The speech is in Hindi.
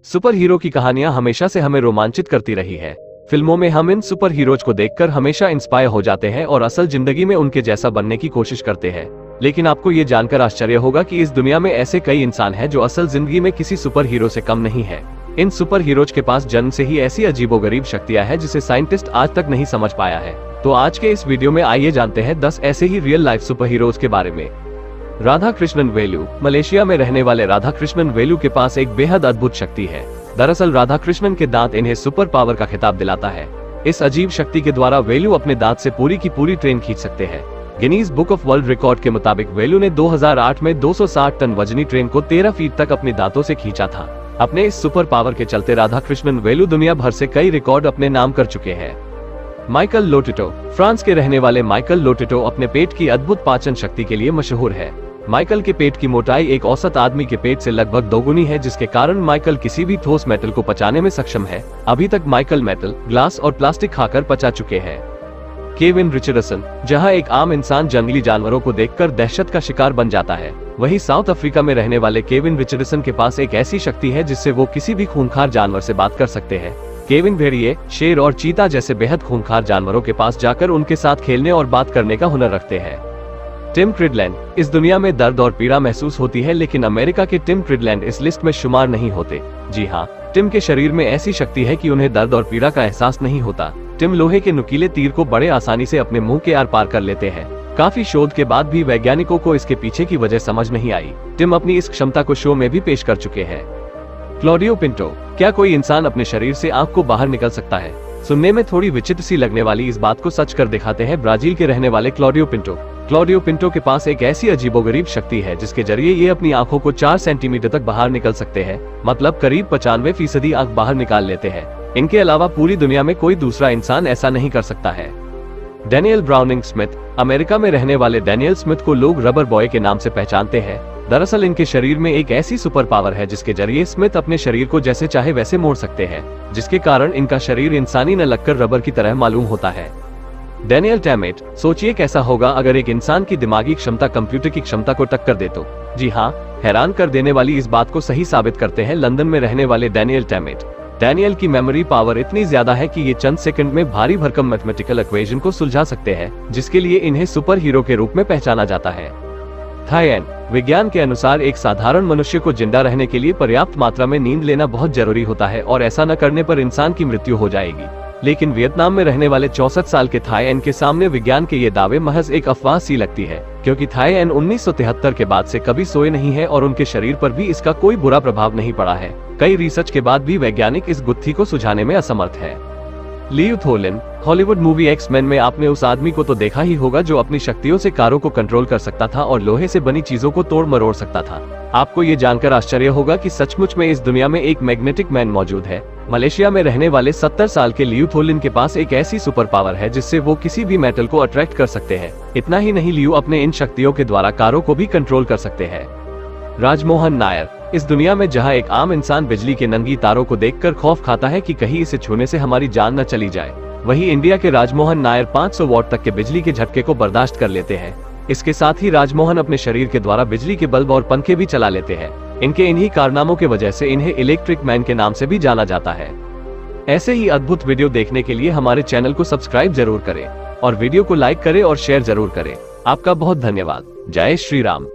सुपर हीरो की कहानियां हमेशा से हमें रोमांचित करती रही है। फिल्मों में हम इन सुपर हीरोज को देखकर हमेशा इंस्पायर हो जाते हैं और असल जिंदगी में उनके जैसा बनने की कोशिश करते हैं। लेकिन आपको ये जानकर आश्चर्य होगा कि इस दुनिया में ऐसे कई इंसान हैं जो असल जिंदगी में किसी सुपर हीरो से कम नहीं है। इन सुपर हीरोज के पास जन्म से ही ऐसी अजीबोगरीब शक्तियां हैं जिसे साइंटिस्ट आज तक नहीं समझ पाया है। तो आज के इस वीडियो में आइए जानते हैं 10 ऐसे ही रियल लाइफ सुपर हीरोज के बारे में। राधा कृष्णन वेलु। मलेशिया में रहने वाले राधा कृष्णन वेलु के पास एक बेहद अद्भुत शक्ति है। दरअसल राधा कृष्णन के दांत इन्हें सुपर पावर का खिताब दिलाता है। इस अजीब शक्ति के द्वारा वेलु अपने दांत से पूरी की पूरी ट्रेन खींच सकते हैं। Guinness book of world record के मुताबिक वेलु ने 2008 में 260 टन वजनी ट्रेन को 13 फीट तक अपने दांतों से खींचा था। अपने इस सुपर पावर के चलते राधा कृष्णन वेलु दुनिया भर से कई रिकॉर्ड अपने नाम कर चुके हैं। माइकल लोटिटो। फ्रांस के रहने वाले माइकल लोटिटो अपने पेट की अद्भुत पाचन शक्ति के लिए मशहूर है। माइकल के पेट की मोटाई एक औसत आदमी के पेट से लगभग दोगुनी है, जिसके कारण माइकल किसी भी ठोस मेटल को पचाने में सक्षम है। अभी तक माइकल मेटल, ग्लास और प्लास्टिक खाकर पचा चुके हैं। Kevin Richardson. जहां एक आम इंसान जंगली जानवरों को देखकर दहशत का शिकार बन जाता है, वहीं साउथ अफ्रीका में रहने वाले केविन रिचर्डसन के पास एक ऐसी शक्ति है जिससे वो किसी भी खूंखार जानवर से बात कर सकते हैं। केविन भेड़िए, शेर और चीता जैसे बेहद खूंखार जानवरों के पास जाकर उनके साथ खेलने और बात करने का हुनर रखते हैं। टिम ट्रिडलैंड। इस दुनिया में दर्द और पीड़ा महसूस होती है, लेकिन अमेरिका के टिम ट्रिडलैंड इस लिस्ट में शुमार नहीं होते। जी हाँ, टिम के शरीर में ऐसी शक्ति है कि उन्हें दर्द और पीड़ा का एहसास नहीं होता। टिम लोहे के नुकीले तीर को बड़े आसानी से अपने मुंह के आर पार कर लेते हैं। काफी शोध के बाद भी वैज्ञानिकों को इसके पीछे की वजह समझ नहीं आई। टिम अपनी इस क्षमता को शो में भी पेश कर चुके हैं। Claudio Pinto. क्या कोई इंसान अपने शरीर से आंख को बाहर निकल सकता है? सुनने में थोड़ी विचित्र सी लगने वाली इस बात को सच कर दिखाते हैं ब्राजील के रहने वाले क्लॉडियो पिंटो। क्लॉडियो पिंटो के पास एक ऐसी अजीबोगरीब शक्ति है जिसके जरिए ये अपनी आंखों को 4 सेंटीमीटर तक बाहर निकल सकते हैं, मतलब करीब 95% आंख बाहर निकाल लेते हैं। इनके अलावा पूरी दुनिया में कोई दूसरा इंसान ऐसा नहीं कर सकता है। Daniel browning Smith. अमेरिका में रहने वाले डैनियल स्मिथ को लोग रबर बॉय के नाम से पहचानते हैं। दरअसल इनके शरीर में एक ऐसी सुपर पावर है जिसके जरिए स्मिथ अपने शरीर को जैसे चाहे वैसे मोड़ सकते हैं, जिसके कारण इनका शरीर इंसानी न लगकर रबर की तरह मालूम होता है। डैनियल टैमेट। सोचिए कैसा होगा अगर एक इंसान की दिमागी क्षमता कंप्यूटर की क्षमता को टक्कर दे तो। जी हाँ, हैरान कर देने वाली इस बात को सही साबित करते हैं लंदन में रहने वाले डैनियल टैमेट। डैनियल की मेमोरी पावर इतनी ज्यादा है कि ये चंद सेकंड में भारी भरकम मैथमेटिकल इक्वेशन को सुलझा सकते हैं, जिसके लिए इन्हें सुपर हीरो के रूप में पहचाना जाता है। थाईएन। विज्ञान के अनुसार एक साधारण मनुष्य को जिंदा रहने के लिए पर्याप्त मात्रा में नींद लेना बहुत जरूरी होता है और ऐसा न करने पर इंसान की मृत्यु हो जाएगी। लेकिन वियतनाम में रहने वाले 64 साल के थाईएन के सामने विज्ञान के ये दावे महज एक अफवाह सी लगती है, क्योंकि थाईएन 1973 के बाद से कभी सोए नहीं है और उनके शरीर पर भी इसका कोई बुरा प्रभाव नहीं पड़ा है। कई रिसर्च के बाद भी वैज्ञानिक इस गुत्थी को सुझाने में असमर्थ है। लियू थोलिन। हॉलीवुड मूवी एक्स-मैन में आपने उस आदमी को तो देखा ही होगा जो अपनी शक्तियों से कारों को कंट्रोल कर सकता था और लोहे से बनी चीजों को तोड़ मरोड़ सकता था। आपको ये जानकर आश्चर्य होगा कि सचमुच में इस दुनिया में एक मैग्नेटिक मैन मौजूद है। मलेशिया में रहने वाले 70 साल के लियू थोलिन के पास एक ऐसी सुपर पावर है जिससे वो किसी भी मेटल को अट्रैक्ट कर सकते हैं। इतना ही नहीं, लियू अपने इन शक्तियों के द्वारा कारों को भी कंट्रोल कर सकते हैं। राजमोहन नायर। इस दुनिया में जहां एक आम इंसान बिजली के नंगी तारों को देखकर खौफ खाता है कि कहीं इसे छूने से हमारी जान न चली जाए, वहीं इंडिया के राजमोहन नायर 500 वॉट तक के बिजली के झटके को बर्दाश्त कर लेते हैं। इसके साथ ही राजमोहन अपने शरीर के द्वारा बिजली के बल्ब और पंखे भी चला लेते हैं। इनके इन्हीं कारनामों की वजह से इन्हें इलेक्ट्रिक मैन के नाम से भी जाना जाता है। ऐसे ही अद्भुत वीडियो देखने के लिए हमारे चैनल को सब्सक्राइब जरूर करें और वीडियो को लाइक करें और शेयर जरूर करें। आपका बहुत धन्यवाद। जय श्री राम।